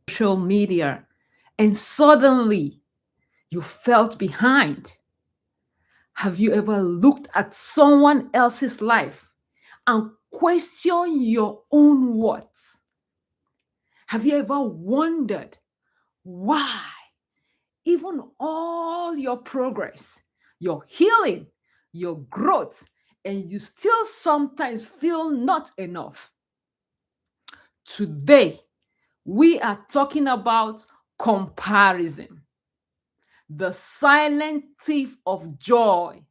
social media and suddenly you felt behind? Have you ever looked at someone else's life and questioned your own worth? Have you ever wondered why, even all your progress, your healing, your growth, and you still sometimes feel not enough? Today, we are talking about comparison, the silent thief of joy,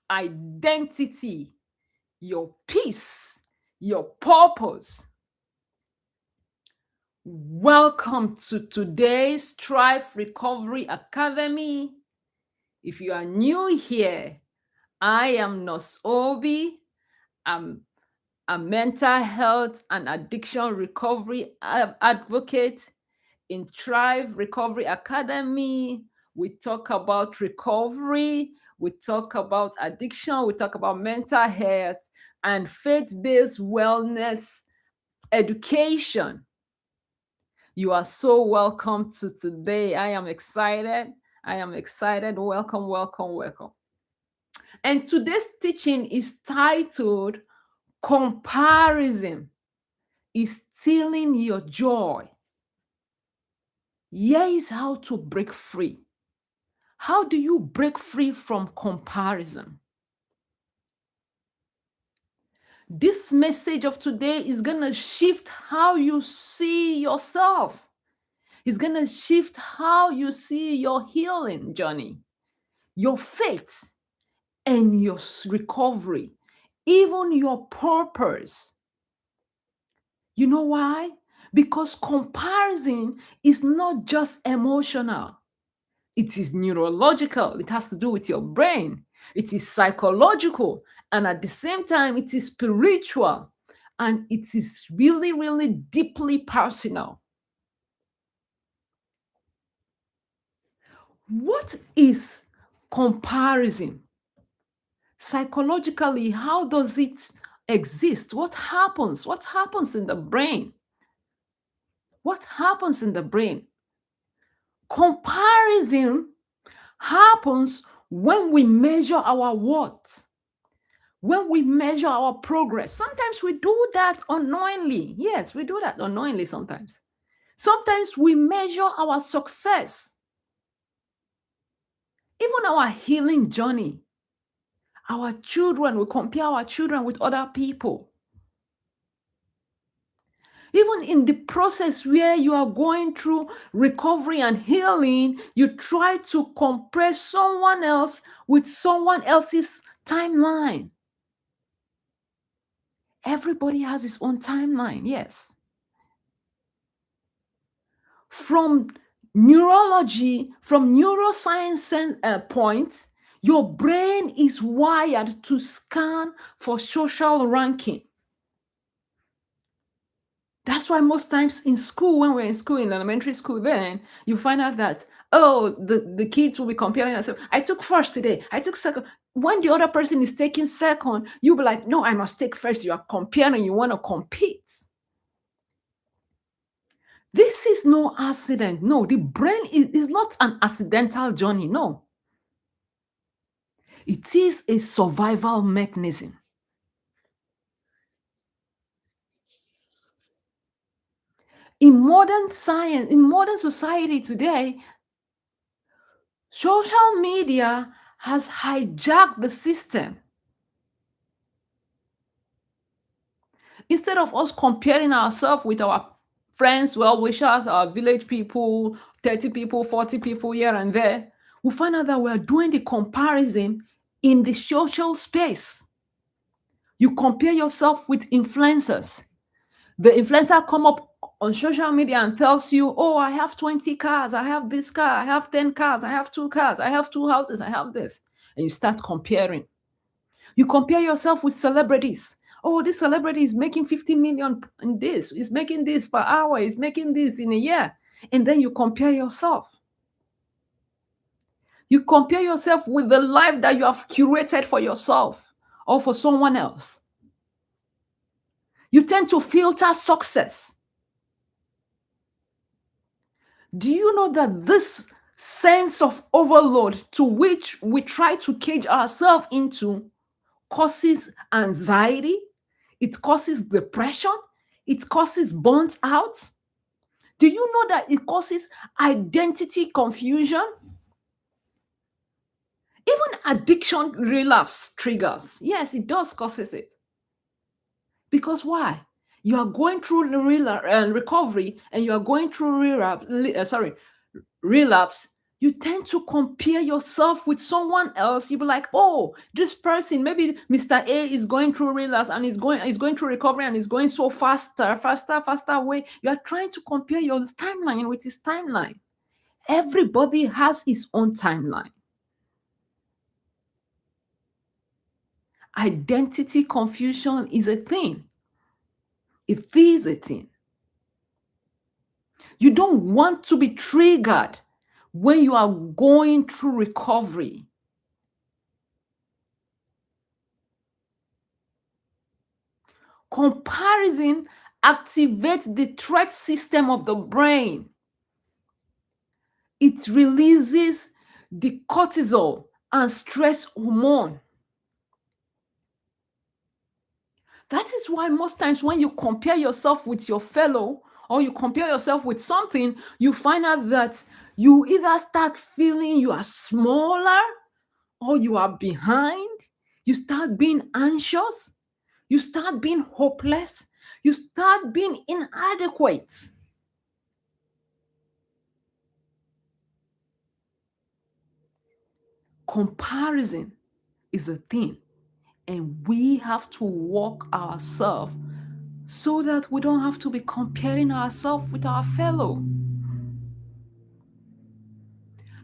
identity, your peace, your purpose. Welcome to today's Strive Recovery Academy. If you are new here, I am Nurse Obi. I'm a mental health and addiction recovery advocate. In Thrive Recovery Academy, we talk about recovery, we talk about addiction, we talk about mental health and faith-based wellness education. You are so welcome to today. I am excited. I am excited. Welcome, welcome, welcome. And today's teaching is titled Comparison is Stealing Your Joy. Here is how to break free. How do you break free from comparison? This message of today is going to shift how you see yourself. It's going to shift how you see your healing journey, your faith, and your recovery, even your purpose. You know why? Because comparison is not just emotional. It is neurological. It has to do with your brain. It is psychological. And at the same time, it is spiritual. And it is really, really deeply personal. What is comparison? Psychologically, how does it exist? What happens? What happens in the brain? What happens in the brain? Comparison happens when we measure our worth, when we measure our progress. Sometimes we do that unknowingly. Yes, we do that unknowingly sometimes. Sometimes we measure our success, even our healing journey. Our children, we compare our children with other people. Even in the process where you are going through recovery and healing, you try to compare someone else with someone else's timeline. Everybody has his own timeline, yes. From neurology, from neuroscience point, your brain is wired to scan for social ranking. That's why most times in school, when we're in school, in elementary school, then you find out that, oh, the kids will be comparing themselves. I took first today. I took second. When the other person is taking second, you'll be like, no, I must take first. You are comparing. You want to compete. This is no accident. No, the brain is not an accidental journey. No, it is a survival mechanism. In modern science, in modern society today, social media has hijacked the system. Instead of us comparing ourselves with our friends, well wishers, our village people, 30 people, 40 people here and there, we find out that we are doing the comparison in the social space. You compare yourself with influencers. The influencer come up on social media and tells you, oh, I have 20 cars, I have this car, I have 10 cars, I have 2 cars, I have 2 houses, I have this. And you start comparing. You compare yourself with celebrities. Oh, this celebrity is making 50 million in this, is making this per hour, is making this in a year. And then you compare yourself. You compare yourself with the life that you have curated for yourself or for someone else. You tend to filter success. Do you know that this sense of overload to which we try to cage ourselves into causes anxiety? It causes depression? It causes burnt out? Do you know that it causes identity confusion? Even addiction relapse triggers. Yes, it does causes it. Because why? You are going through the recovery and you are going through relapse. You tend to compare yourself with someone else. You be like, oh, this person, maybe Mr. A is going through relapse and is going through recovery and is going so faster way. You are trying to compare your timeline with his timeline. Everybody has his own timeline. Identity confusion is a thing. It is a thing. You don't want to be triggered when you are going through recovery. Comparison activates the threat system of the brain. It releases the cortisol and stress hormone. That is why most times when you compare yourself with your fellow or you compare yourself with something, you find out that you either start feeling you are smaller or you are behind. You start being anxious. You start being hopeless. You start being inadequate. Comparison is a thing, and we have to walk ourselves so that we don't have to be comparing ourselves with our fellow.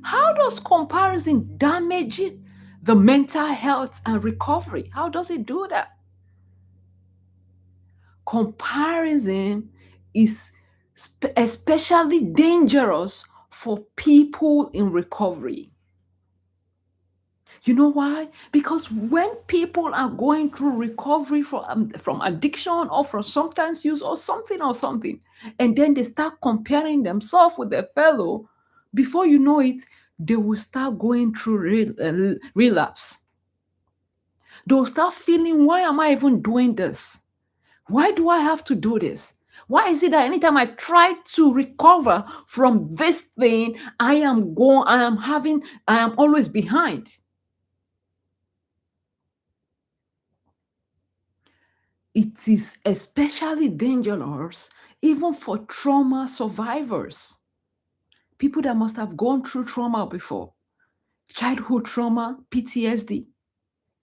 How does comparison damage the mental health and recovery? How does it do that? Comparison is especially dangerous for people in recovery. You know why? Because when people are going through recovery from addiction or from substance use or something, and then they start comparing themselves with their fellow, before you know it, they will start going through relapse. They'll start feeling, why am I even doing this? Why do I have to do this? Why is it that anytime I try to recover from this thing, I am always behind? It is especially dangerous even for trauma survivors, people that must have gone through trauma before, childhood trauma, PTSD.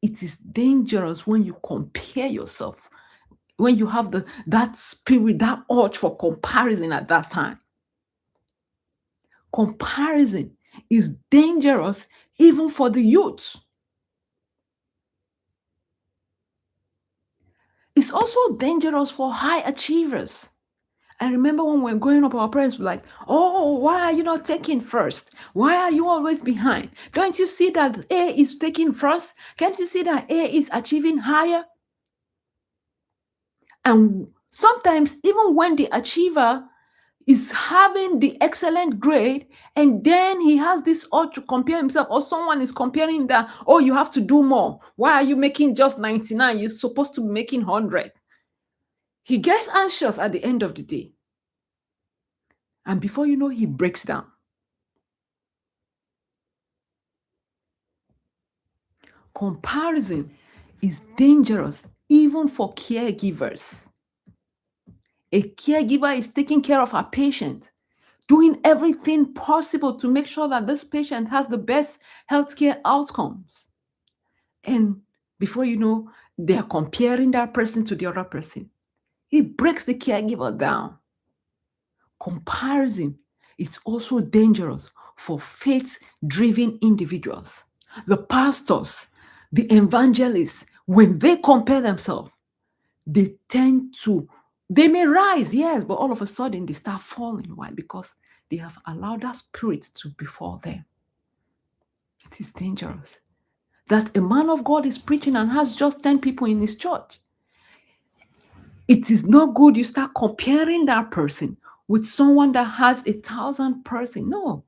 It is dangerous when you compare yourself, when you have that spirit, that urge for comparison at that time. Comparison is dangerous even for the youth. It's also dangerous for high achievers. I remember when we were growing up, our parents were like, oh, why are you not taking first? Why are you always behind? Don't you see that A is taking first? Can't you see that A is achieving higher? And sometimes, even when the achiever is having the excellent grade, and then he has this urge to compare himself, or someone is comparing him that, oh, you have to do more. Why are you making just 99? You're supposed to be making 100. He gets anxious at the end of the day. And before you know, he breaks down. Comparison is dangerous even for caregivers. A caregiver is taking care of a patient, doing everything possible to make sure that this patient has the best healthcare outcomes. And before you know, they are comparing that person to the other person. It breaks the caregiver down. Comparison is also dangerous for faith driven individuals. The pastors, the evangelists, when they compare themselves, they may rise, yes, but all of a sudden they start falling. Why? Because they have allowed that spirit to befall them. It is dangerous. That a man of God is preaching and has just 10 people in his church. It is not good you start comparing that person with someone that has 1,000 person. No,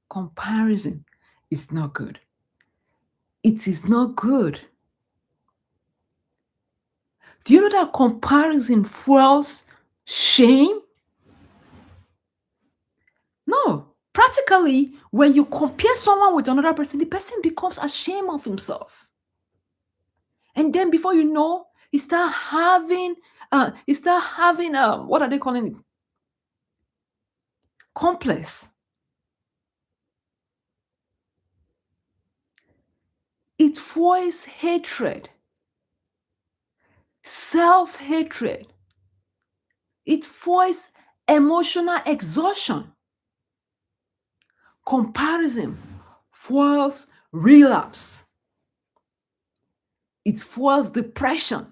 comparison is not good. It is not good. Do you know that comparison fuels shame? No. Practically, when you compare someone with another person, the person becomes ashamed of himself. And then before you know, he start having what are they calling it? Complex. It fuels hatred, self-hatred. It fuels emotional exhaustion. Comparison fuels relapse. It fuels depression.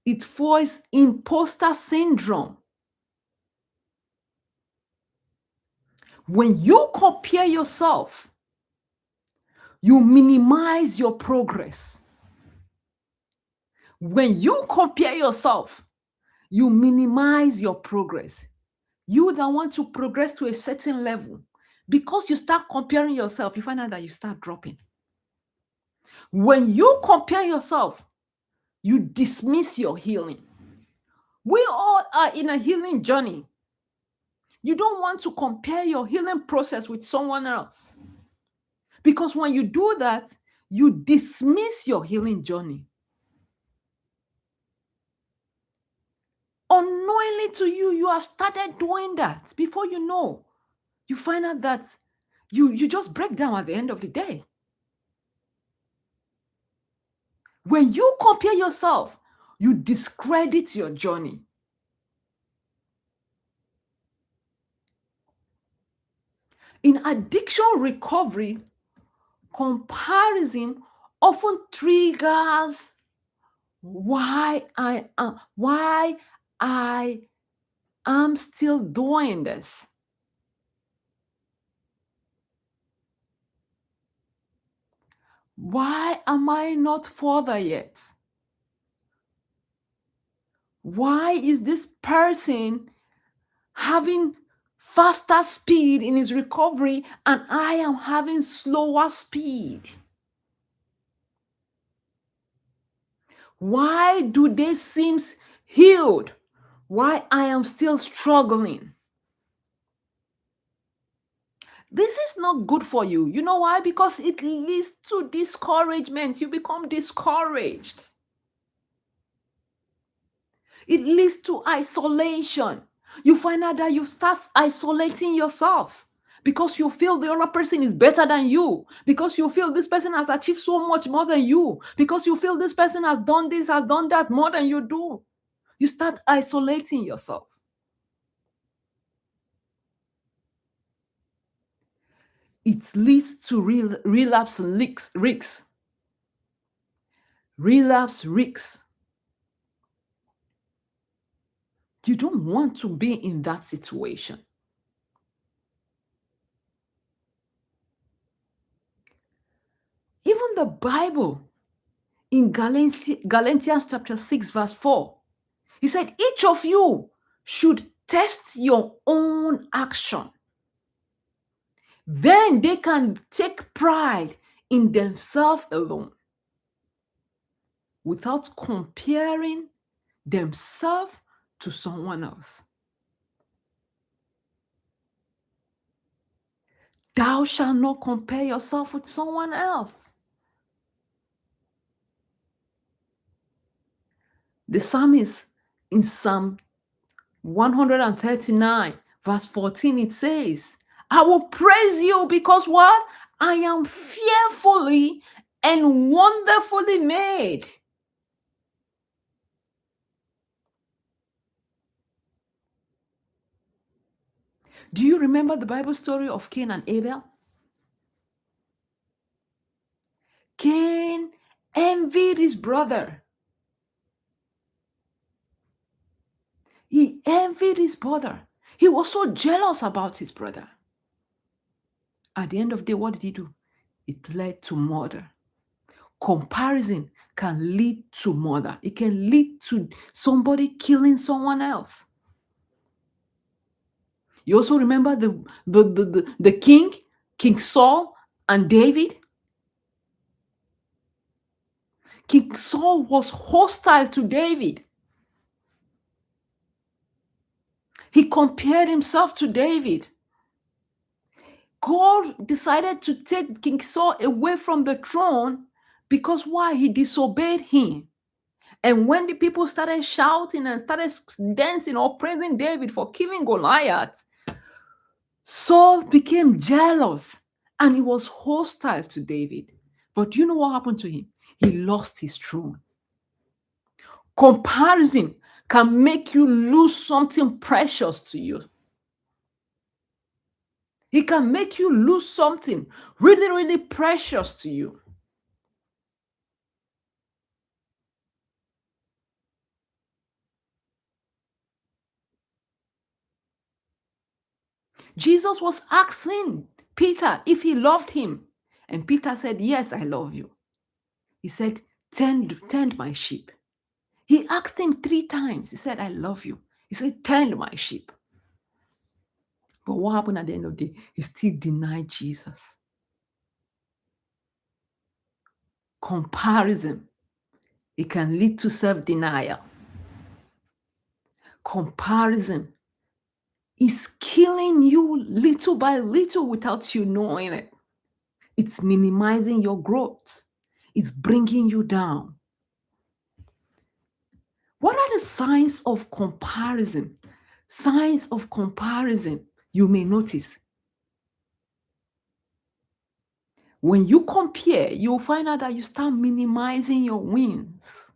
It fuels imposter syndrome. When you compare yourself, you minimize your progress. When you compare yourself, you minimize your progress. You that want to progress to a certain level, because you start comparing yourself, you find out that you start dropping. When you compare yourself, you dismiss your healing. We all are in a healing journey. You don't want to compare your healing process with someone else. Because when you do that, you dismiss your healing journey. Unknowingly to you, you have started doing that. Before you know, you find out that you just break down at the end of the day. When you compare yourself, you discredit your journey. In addiction recovery, comparison often triggers why I am still doing this. Why am I not further yet? Why is this person having faster speed in his recovery and I am having slower speed? Why do they seem healed? Why I am still struggling? This is not good for you. You know why? Because it leads to discouragement. You become discouraged. It leads to isolation. You find out that you start isolating yourself because you feel the other person is better than you, because you feel this person has achieved so much more than you, because you feel this person has done this, has done that more than you do. You start isolating yourself. It leads to relapse risks. Relapse risks. You don't want to be in that situation. Even the Bible in Galatians chapter 6, verse 4, he said, each of you should test your own action. Then they can take pride in themselves alone without comparing themselves to someone else. Thou shalt not compare yourself with someone else. The psalmist in Psalm 139, verse 14, it says, I will praise you because what? I am fearfully and wonderfully made. Do you remember the Bible story of Cain and Abel? Cain envied his brother. He envied his brother. He was so jealous about his brother. At the end of the day, what did he do? It led to murder. Comparison can lead to murder. It can lead to somebody killing someone else. You also remember the king, King Saul and David? King Saul was hostile to David. He compared himself to David. God decided to take King Saul away from the throne because why? He disobeyed him. And when the people started shouting and started dancing or praising David for killing Goliath, Saul became jealous and he was hostile to David. But do you know what happened to him? He lost his throne. Comparison can make you lose something precious to you. It can make you lose something really, really precious to you. Jesus was asking Peter if he loved him. And Peter said, "Yes, I love you." He said, tend my sheep. He asked him 3 times. He said, "I love you." He said, "Tend my sheep." But what happened at the end of the day? He still denied Jesus. Comparison, it can lead to self-denial. Comparison is killing you little by little without you knowing it. It's minimizing your growth. It's bringing you down. What are the signs of comparison? Signs of comparison you may notice. When you compare, you'll find out that you start minimizing your wins.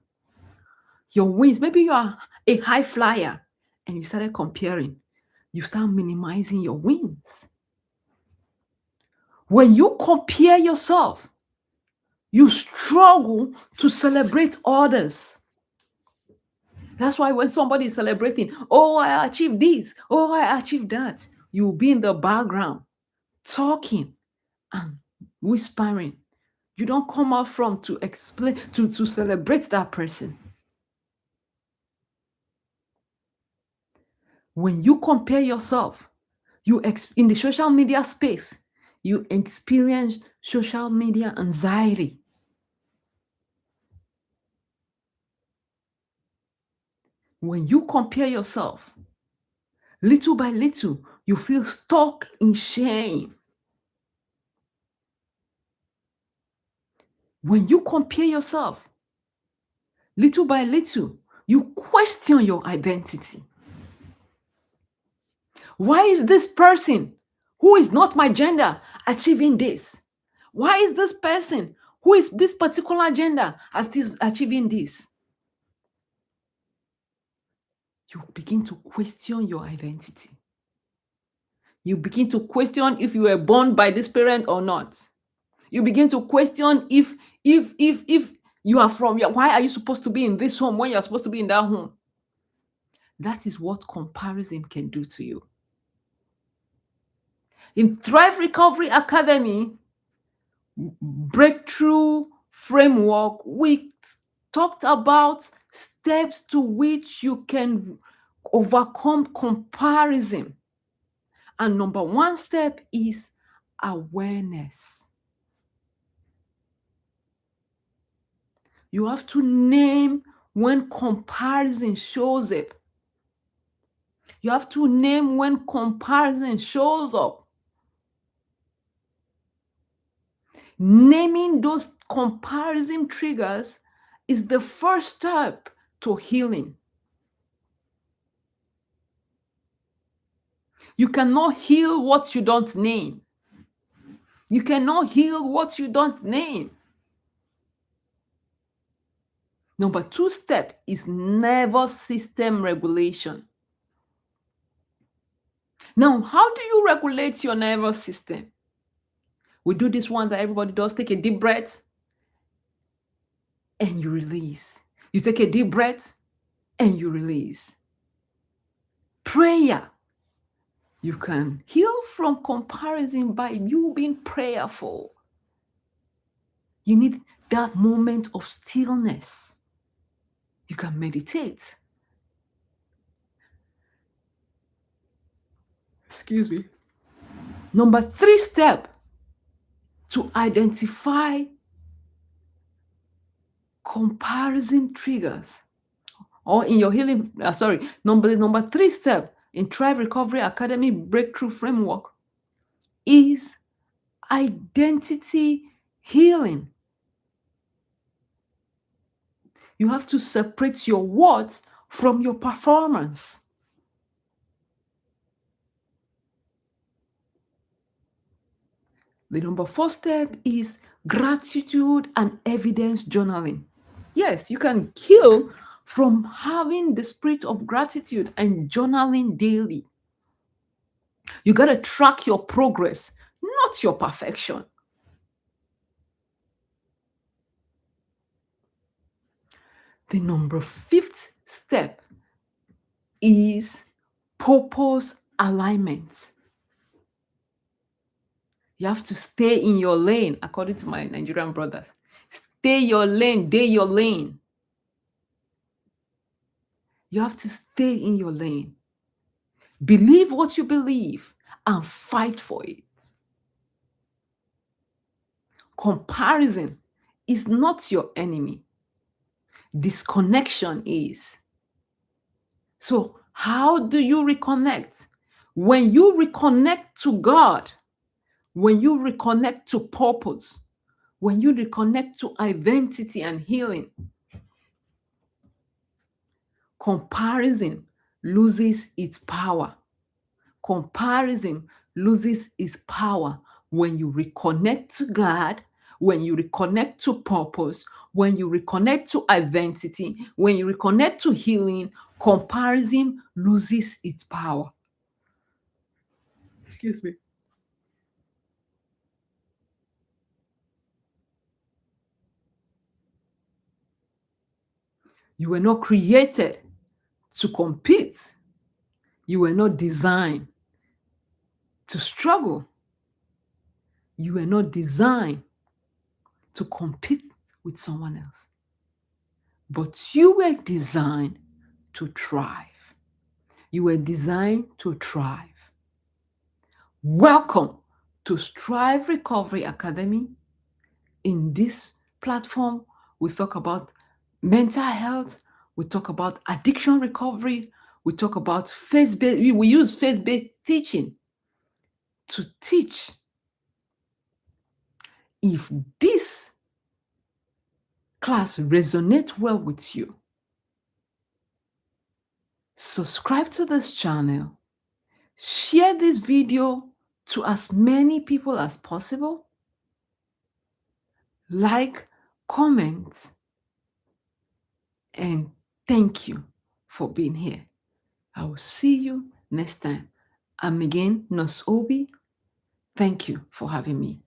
Your wins, maybe you are a high flyer and you started comparing, you start minimizing your wins. When you compare yourself, you struggle to celebrate others. That's why when somebody is celebrating, "Oh, I achieved this, oh, I achieved that," you'll be in the background talking and whispering. You don't come out from to explain, to celebrate that person. When you compare yourself, in the social media space, you experience social media anxiety. When you compare yourself, little by little, you feel stuck in shame. When you compare yourself, little by little, you question your identity. Why is this person who is not my gender achieving this? Why is this person who is this particular gender achieving this? You begin to question your identity. You begin to question if you were born by this parent or not. You begin to question if you are from, why are you supposed to be in this home when you're supposed to be in that home? That is what comparison can do to you. In Thrive Recovery Academy breakthrough framework, we talked about steps to which you can overcome comparison. And number one step is awareness. You have to name when comparison shows up. You have to name when comparison shows up. Naming those comparison triggers is the first step to healing. You cannot heal what you don't name. You cannot heal what you don't name. Number two step is nervous system regulation. Now, how do you regulate your nervous system? We do this one that everybody does. Take a deep breath and you release. You take a deep breath and you release. Prayer. You can heal from comparison by you being prayerful. You need that moment of stillness. You can meditate. Excuse me. Number three step to identify comparison triggers, or in your healing, number three step in Thrive Recovery Academy breakthrough framework is identity healing. You have to separate your worth from your performance. The number four step is gratitude and evidence journaling. Yes, you can heal from having the spirit of gratitude and journaling daily. You got to track your progress, not your perfection. The number fifth step is purpose alignment. You have to stay in your lane, according to my Nigerian brothers. Stay your lane, day your lane. You have to stay in your lane. Believe what you believe and fight for it. Comparison is not your enemy. Disconnection is. So, how do you reconnect? When you reconnect to God, when you reconnect to purpose, when you reconnect to identity and healing, comparison loses its power. Comparison loses its power when you reconnect to God, when you reconnect to purpose, when you reconnect to identity, when you reconnect to healing. Comparison loses its power. Excuse me. You were not created to compete. You were not designed to struggle. You were not designed to compete with someone else. But you were designed to thrive. You were designed to thrive. Welcome to Strive Recovery Academy. In this platform, we talk about mental health, we talk about addiction recovery, we talk about faith-based, we use faith-based teaching to teach. If this class resonates well with you, subscribe to this channel, share this video to as many people as possible, like, comment, and thank you for being here. I will see you next time. I'm again Nurse Obi. Thank you for having me.